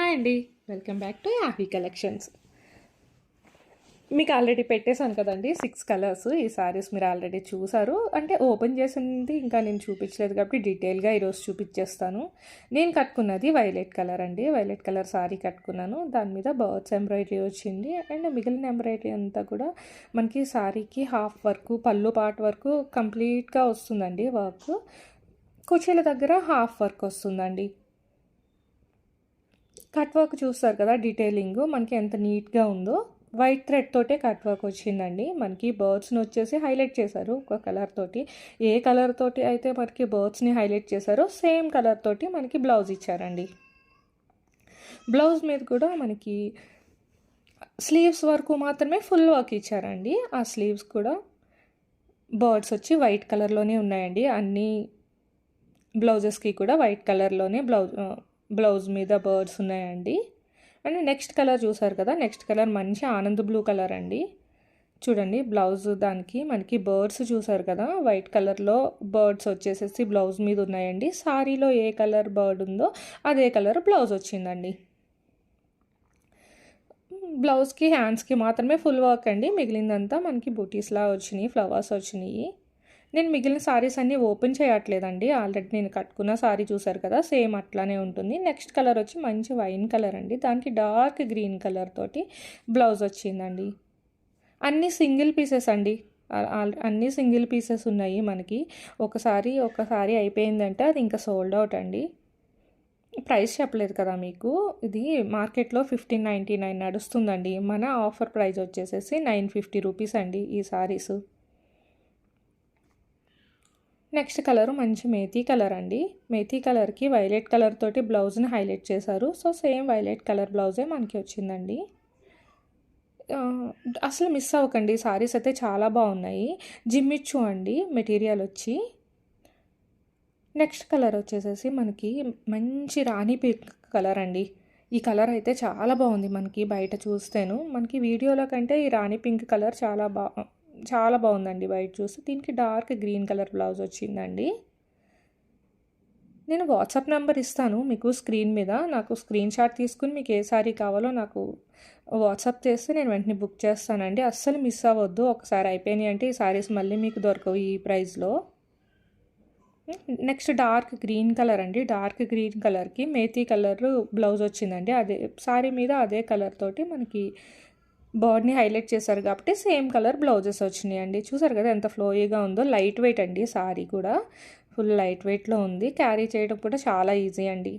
Hi అండి, welcome back to happy collections. మీకు already పెట్టేశాను కదండి 6 కలర్స్. ఈ సారీస్ మీరు ఆల్రెడీ చూసారు, అంటే ఓపెన్ చేసింది ఇంకా నేను చూపించలేదు కాబట్టి డీటెయిల్గా ఈరోజు చూపించేస్తాను. నేను కట్టుకున్నది వైలెట్ కలర్ అండి, వైలెట్ కలర్ సారీ కట్టుకున్నాను. దాని మీద బర్డ్స్ ఎంబ్రాయిడరీ వచ్చింది అండ్ మిగిలిన ఎంబ్రాయిడరీ అంతా కూడా మనకి సారీకి హాఫ్ వర్క్, పళ్ళు పార్ట్ వరకు కంప్లీట్గా వస్తుందండి. వర్క్ కుర్చీల దగ్గర హాఫ్ వర్క్ వస్తుందండి. కట్ వర్క్ చూస్తారు కదా, డీటెయిలింగ్ మనకి ఎంత నీట్గా ఉందో. వైట్ థ్రెడ్ తోటే కట్ వర్క్ వచ్చిందండి. మనకి బర్డ్స్ని వచ్చేసి హైలైట్ చేశారు ఒక కలర్ తోటి. ఏ కలర్ తోటి అయితే మనకి బర్డ్స్ని హైలైట్ చేశారో సేమ్ కలర్ తోటి మనకి బ్లౌజ్ ఇచ్చారండి. బ్లౌజ్ మీద కూడా మనకి స్లీవ్స్ వరకు మాత్రమే ఫుల్ వర్క్ ఇచ్చారండి. ఆ స్లీవ్స్ కూడా బర్డ్స్ వచ్చి వైట్ కలర్లోనే ఉన్నాయండి. అన్ని బ్లౌజెస్కి కూడా వైట్ కలర్లోనే బ్లౌజ్ మీద బర్డ్స్ ఉన్నాయండి. అండ్ నెక్స్ట్ కలర్ చూసారు కదా, నెక్స్ట్ కలర్ మంచి ఆనంద్ బ్లూ కలర్ అండి. చూడండి బ్లౌజ్ దానికి మనకి బర్డ్స్ చూసారు కదా, వైట్ కలర్లో బర్డ్స్ వచ్చేసేసి బ్లౌజ్ మీద ఉన్నాయండి. సారీలో ఏ కలర్ బర్డ్ ఉందో అదే కలర్ బ్లౌజ్ వచ్చిందండి. బ్లౌజ్కి హ్యాండ్స్కి మాత్రమే ఫుల్ వర్క్ అండి. మిగిలిందంతా మనకి బూటీస్లా వచ్చినాయి, ఫ్లవర్స్ వచ్చినాయి. నేను మిగిలిన సారీస్ అన్నీ ఓపెన్ చేయట్లేదండి. ఆల్రెడీ నేను కట్టుకున్న సారీ చూసారు కదా, సేమ్ అట్లానే ఉంటుంది. నెక్స్ట్ కలర్ వచ్చి మంచి వైన్ కలర్ అండి, దానికి డార్క్ గ్రీన్ కలర్ తోటి బ్లౌజ్ వచ్చిందండి. అన్నీ సింగిల్ పీసెస్ అండి, అన్నీ సింగిల్ పీసెస్ ఉన్నాయి మనకి. ఒకసారి అయిపోయిందంటే అది ఇంకా సోల్డ్ అవుట్ అండి. ప్రైస్ చెప్పలేదు కదా మీకు, ఇది మార్కెట్లో 1599 నడుస్తుందండి. మన ఆఫర్ ప్రైస్ వచ్చేసేసి 950 రూపీస్ అండి ఈ సారీస్. నెక్స్ట్ కలరు మంచి మేతీ కలర్ అండి. మేతీ కలర్కి వైలెట్ కలర్ తోటి బ్లౌజ్ని హైలైట్ చేశారు. సో సేమ్ వైలెట్ కలర్ బ్లౌజే మనకి వచ్చిందండి. అసలు మిస్ అవ్వకండి, సారీస్ అయితే చాలా బాగున్నాయి. జిమ్మిచ్చు అండి మెటీరియల్ వచ్చి. నెక్స్ట్ కలర్ వచ్చేసేసి మనకి మంచి రాణి పింక్ కలర్ అండి. ఈ కలర్ అయితే చాలా బాగుంది మనకి బయట చూస్తేను. మనకి వీడియోలో కంటే ఈ రాణి పింక్ కలర్ చాలా బాగుందండి బయట చూస్తే. దీనికి డార్క్ గ్రీన్ కలర్ బ్లౌజ్ వచ్చిందండి. నేను వాట్సాప్ నెంబర్ ఇస్తాను మీకు స్క్రీన్ మీద. నాకు స్క్రీన్ షాట్ తీసుకుని మీకు ఏ సారీ కావాలో నాకు వాట్సాప్ చేస్తే నేను వెంటనే బుక్ చేస్తానండి. అస్సలు మిస్ అవ్వద్దు. ఒకసారి అయిపోయినాయి అంటే ఈ సారీస్ మళ్ళీ మీకు దొరకవు ఈ ప్రైస్లో. నెక్స్ట్ డార్క్ గ్రీన్ కలర్ అండి. డార్క్ గ్రీన్ కలర్కి మేతీ కలర్ బ్లౌజ్ వచ్చిందండి. అదే సారీ మీద అదే కలర్ తోటి మనకి బర్డ్ని హైలైట్ చేశారు కాబట్టి సేమ్ కలర్ బ్లౌజెస్ వచ్చినాయి అండి. చూసారు కదా ఎంత ఫ్లోయీగా ఉందో. లైట్ వెయిట్ అండి సారీ కూడా, ఫుల్ లైట్ వెయిట్లో ఉంది. క్యారీ చేయడం కూడా చాలా ఈజీ అండి.